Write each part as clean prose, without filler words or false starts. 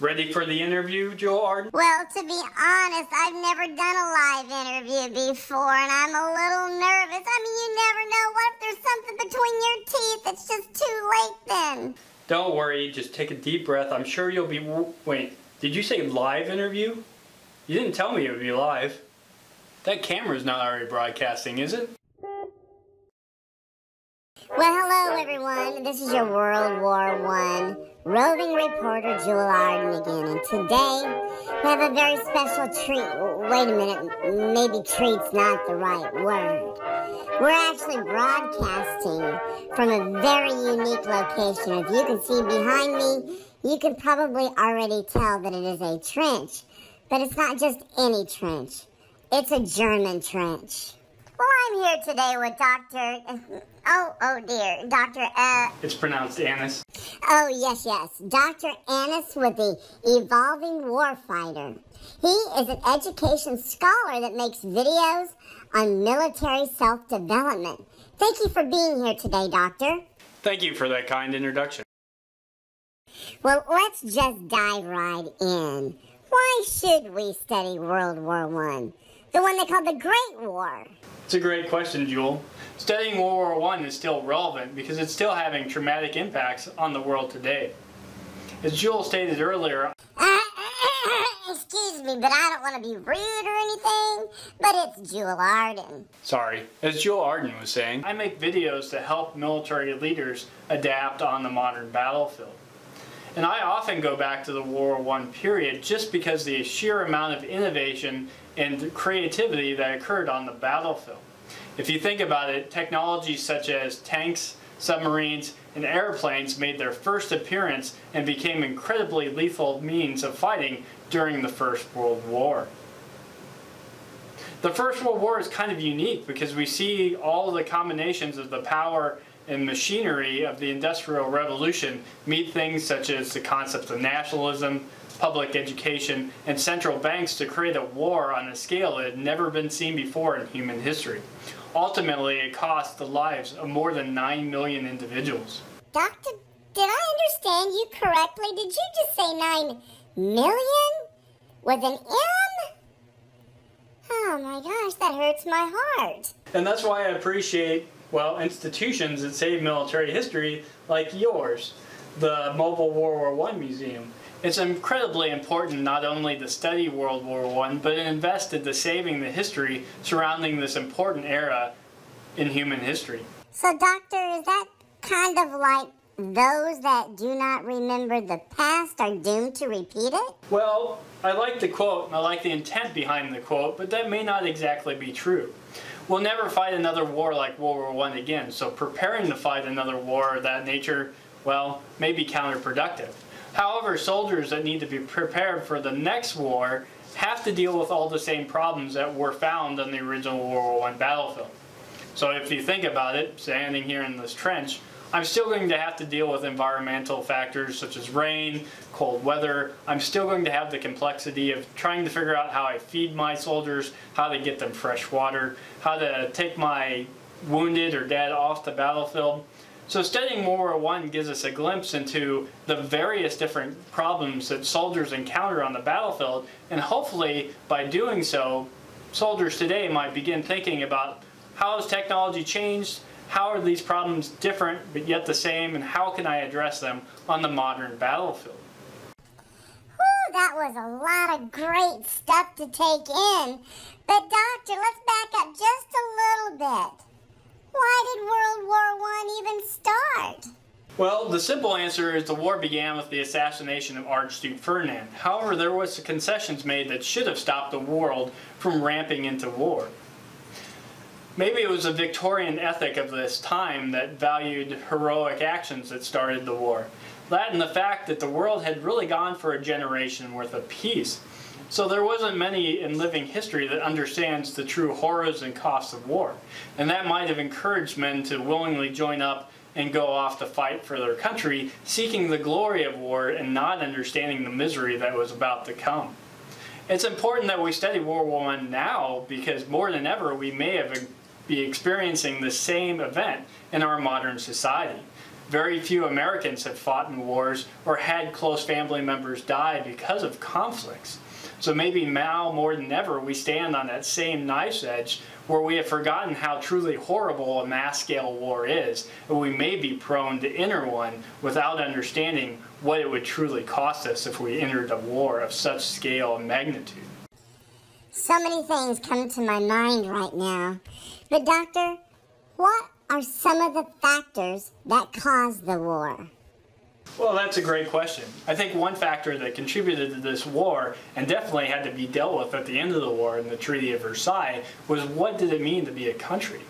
Ready for the interview, Joel Arden? Well, to be honest, I've never done a live interview before, and I'm a little nervous. I mean, you never know. What if there's something between your teeth? It's just too late then. Don't worry, just take a deep breath. I'm sure you'll be... Wait, did you say live interview? You didn't tell me it would be live. That camera's not already broadcasting, is it? Well, hello everyone. This is your World War I roving reporter Jewel Arden again, and today we have a very special treat. Wait a minute, maybe treat's not the right word. We're actually broadcasting from a very unique location. If you can see behind me, you can probably already tell that it is a trench. But it's not just any trench. It's a German trench. Well, I'm here today with Dr. It's pronounced Annis. Oh, yes. Dr. Annis with the Evolving Warfighter. He is an education scholar that makes videos on military self-development. Thank you for being here today, Doctor. Thank you for that kind introduction. Well, let's just dive right in. Why should we study World War I? The one they call the Great War. It's a great question, Jewel. Studying World War I is still relevant because it's still having traumatic impacts on the world today. As Jewel stated earlier... Excuse me, but I don't want to be rude or anything, but it's Jewel Arden. Sorry. As Jewel Arden was saying, I make videos to help military leaders adapt on the modern battlefield. And I often go back to the World War I period just because the sheer amount of innovation and creativity that occurred on the battlefield. If you think about it, technologies such as tanks, submarines, and airplanes made their first appearance and became incredibly lethal means of fighting during the First World War. The First World War is kind of unique because we see all the combinations of the power and machinery of the Industrial Revolution meet things such as the concepts of nationalism, public education, and central banks to create a war on a scale that had never been seen before in human history. Ultimately, it cost the lives of more than 9 million individuals. Doctor, did I understand you correctly? Did you just say 9 million? With an M? Oh my gosh, that hurts my heart. And that's why I appreciate, well, institutions that save military history like yours, the Mobile World War I Museum. It's incredibly important not only to study World War I, but invest into saving the history surrounding this important era in human history. So, Doctor, is that kind of like those that do not remember the past are doomed to repeat it? Well, I like the quote, and I like the intent behind the quote, but that may not exactly be true. We'll never fight another war like World War I again, so preparing to fight another war of that nature, well, may be counterproductive. However, soldiers that need to be prepared for the next war have to deal with all the same problems that were found on the original World War I battlefield. So if you think about it, standing here in this trench, I'm still going to have to deal with environmental factors such as rain, cold weather. I'm still going to have the complexity of trying to figure out how I feed my soldiers, how to get them fresh water, how to take my wounded or dead off the battlefield. So studying World War I gives us a glimpse into the various different problems that soldiers encounter on the battlefield, and hopefully by doing so, soldiers today might begin thinking about how has technology changed, how are these problems different but yet the same, and how can I address them on the modern battlefield. Whew, that was a lot of great stuff to take in. But Doctor, let's back up just a little bit. Why did World War I even start? Well, the simple answer is the war began with the assassination of Archduke Ferdinand. However, there was some concessions made that should have stopped the world from ramping into war. Maybe it was a Victorian ethic of this time that valued heroic actions that started the war. That and the fact that the world had really gone for a generation worth of peace. So there wasn't many in living history that understands the true horrors and costs of war. And that might have encouraged men to willingly join up and go off to fight for their country, seeking the glory of war and not understanding the misery that was about to come. It's important that we study World War I now because more than ever we may be experiencing the same event in our modern society. Very few Americans have fought in wars or had close family members die because of conflicts. So maybe now more than ever we stand on that same knife's edge where we have forgotten how truly horrible a mass-scale war is, and we may be prone to enter one without understanding what it would truly cost us if we entered a war of such scale and magnitude. So many things come to my mind right now. But doctor, what are some of the factors that caused the war? Well, that's a great question. I think one factor that contributed to this war, and definitely had to be dealt with at the end of the war in the Treaty of Versailles, was what did it mean to be a country?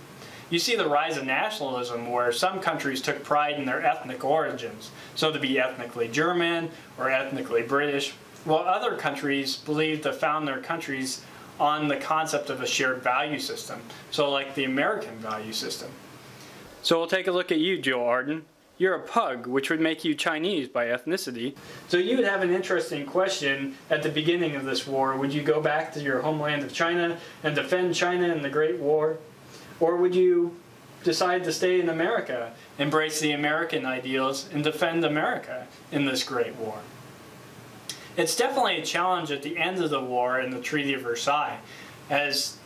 You see the rise of nationalism where some countries took pride in their ethnic origins, so to be ethnically German or ethnically British, while other countries believed to found their countries on the concept of a shared value system, so like the American value system. So we'll take a look at you, Joel Arden. You're a pug, which would make you Chinese by ethnicity. So you would have an interesting question at the beginning of this war. Would you go back to your homeland of China and defend China in the Great War? Or would you decide to stay in America, embrace the American ideals, and defend America in this Great War? It's definitely a challenge at the end of the war in the Treaty of Versailles, as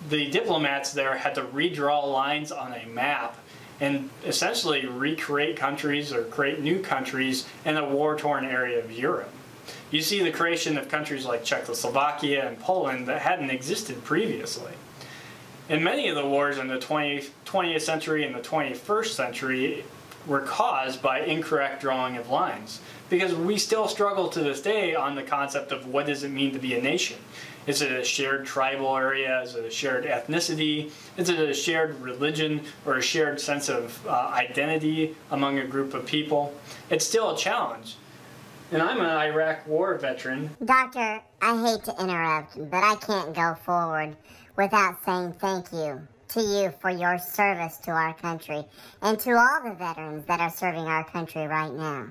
the diplomats there had to redraw lines on a map and essentially recreate countries or create new countries in a war-torn area of Europe. You see the creation of countries like Czechoslovakia and Poland that hadn't existed previously. And many of the wars in the 20th century and the 21st century were caused by incorrect drawing of lines, because we still struggle to this day on the concept of what does it mean to be a nation. Is it a shared tribal area? Is it a shared ethnicity? Is it a shared religion or a shared sense of identity among a group of people? It's still a challenge. And I'm an Iraq war veteran. Doctor, I hate to interrupt, but I can't go forward without saying thank you to you for your service to our country and to all the veterans that are serving our country right now.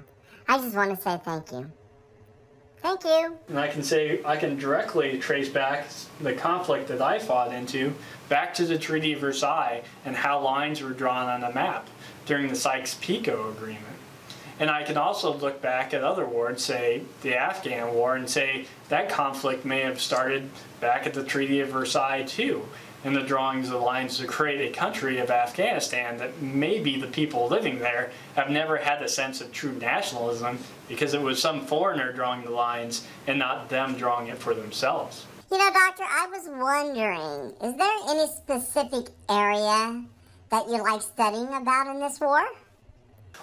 I just want to say thank you. Thank you. And I can directly trace back the conflict that I fought into back to the Treaty of Versailles and how lines were drawn on a map during the Sykes-Picot Agreement. And I can also look back at other wars, say the Afghan War, and say that conflict may have started back at the Treaty of Versailles too, in the drawings of lines to create a country of Afghanistan that maybe the people living there have never had a sense of true nationalism because it was some foreigner drawing the lines and not them drawing it for themselves. You know, Doctor, I was wondering, is there any specific area that you like studying about in this war?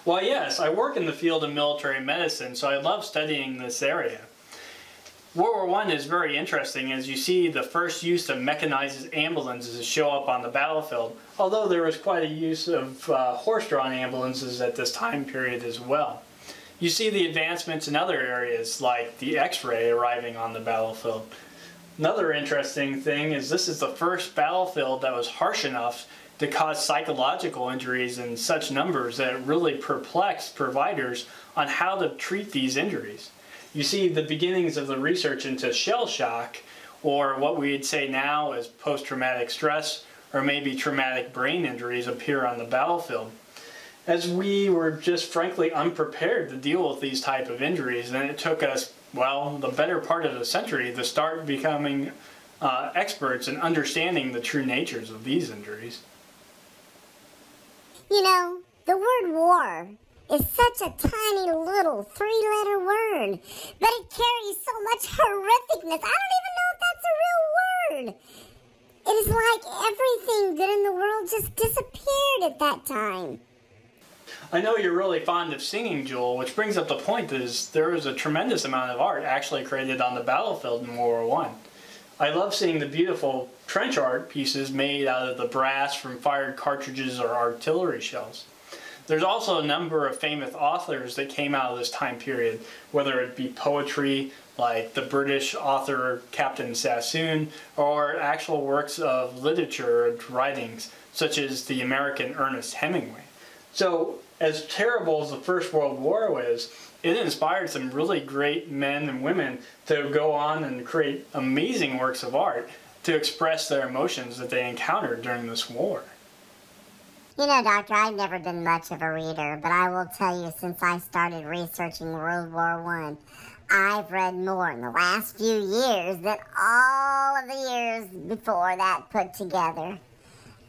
Well, yes, I work in the field of military medicine, so I love studying this area. World War I is very interesting as you see the first use of mechanized ambulances show up on the battlefield, although there was quite a use of horse-drawn ambulances at this time period as well. You see the advancements in other areas like the X-ray arriving on the battlefield. Another interesting thing is this is the first battlefield that was harsh enough to cause psychological injuries in such numbers that it really perplexed providers on how to treat these injuries. You see the beginnings of the research into shell shock, or what we'd say now as post-traumatic stress, or maybe traumatic brain injuries appear on the battlefield. As we were just frankly unprepared to deal with these type of injuries, and it took us, well, the better part of a century to start becoming experts in understanding the true natures of these injuries. You know, the word war is such a tiny little three-letter word, but it carries so much horrificness. I don't even know if that's a real word. It is like everything good in the world just disappeared at that time. I know you're really fond of singing, Joel, which brings up the point is there was a tremendous amount of art actually created on the battlefield in World War I. I love seeing the beautiful trench art pieces made out of the brass from fired cartridges or artillery shells. There's also a number of famous authors that came out of this time period, whether it be poetry, like the British author Captain Sassoon, or actual works of literature and writings, such as the American Ernest Hemingway. So, as terrible as the First World War was, it inspired some really great men and women to go on and create amazing works of art to express their emotions that they encountered during this war. You know, Doctor, I've never been much of a reader, but I will tell you, since I started researching World War I, I've read more in the last few years than all of the years before that put together.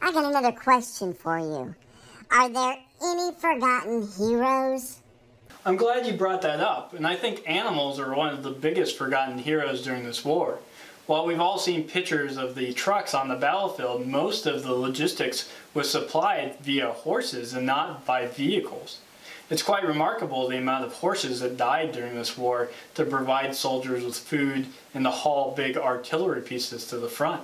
I got another question for you. Are there any forgotten heroes? I'm glad you brought that up, and I think animals are one of the biggest forgotten heroes during this war. While we've all seen pictures of the trucks on the battlefield, most of the logistics was supplied via horses and not by vehicles. It's quite remarkable the amount of horses that died during this war to provide soldiers with food and to haul big artillery pieces to the front.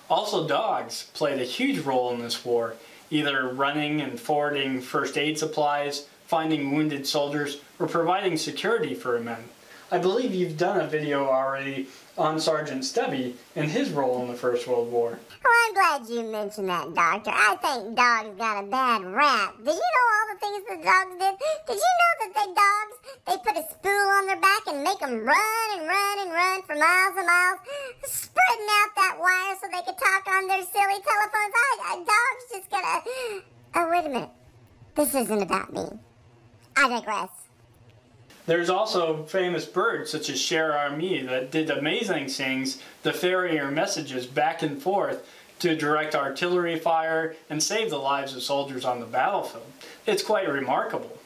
Also, dogs played a huge role in this war, either running and forwarding first aid supplies, finding wounded soldiers, or providing security for men. I believe you've done a video already on Sergeant Stubby and his role in the First World War. Well, I'm glad you mentioned that, Doctor. I think dogs got a bad rap. Did you know all the things the dogs did? Did you know that they put a spool on their back and make them run and run and run for miles and miles, spreading out that wire so they could talk on their silly telephones? Dogs just gotta... Oh, wait a minute. This isn't about me. I digress. There's also famous birds such as Cher Army that did amazing things to ferry your messages back and forth to direct artillery fire and save the lives of soldiers on the battlefield. It's quite remarkable.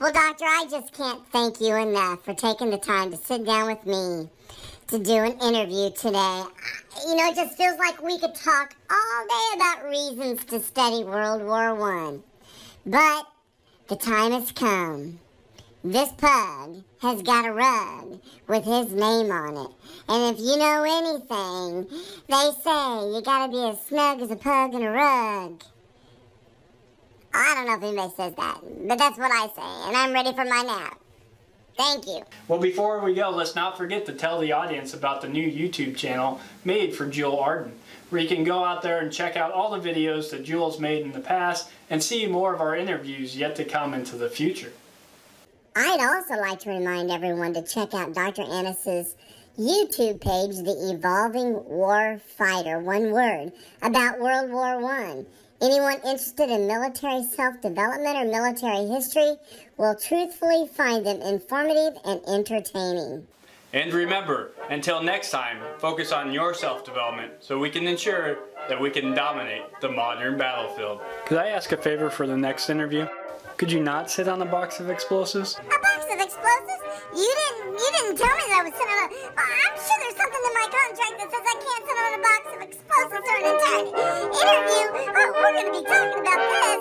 Well, Doctor, I just can't thank you enough for taking the time to sit down with me to do an interview today. You know, it just feels like we could talk all day about reasons to study World War I. But the time has come. This pug has got a rug with his name on it. And if you know anything, they say you gotta be as snug as a pug in a rug. I don't know if anybody says that, but that's what I say, and I'm ready for my nap. Thank you. Well, before we go, let's not forget to tell the audience about the new YouTube channel made for Jewel Arden, where you can go out there and check out all the videos that Jewel's made in the past and see more of our interviews yet to come into the future. I'd also like to remind everyone to check out Dr. Annis's YouTube page, The Evolving Warfighter, one word, about World War I. Anyone interested in military self-development or military history will truthfully find them informative and entertaining. And remember, until next time, focus on your self-development so we can ensure that we can dominate the modern battlefield. Could I ask a favor for the next interview? Could you not sit on a box of explosives? A box of explosives? You didn't tell me that I was sitting on a... I'm sure there's something in my contract that says I can't sit on a box of explosives for an entire interview. Oh, we're going to be talking about this.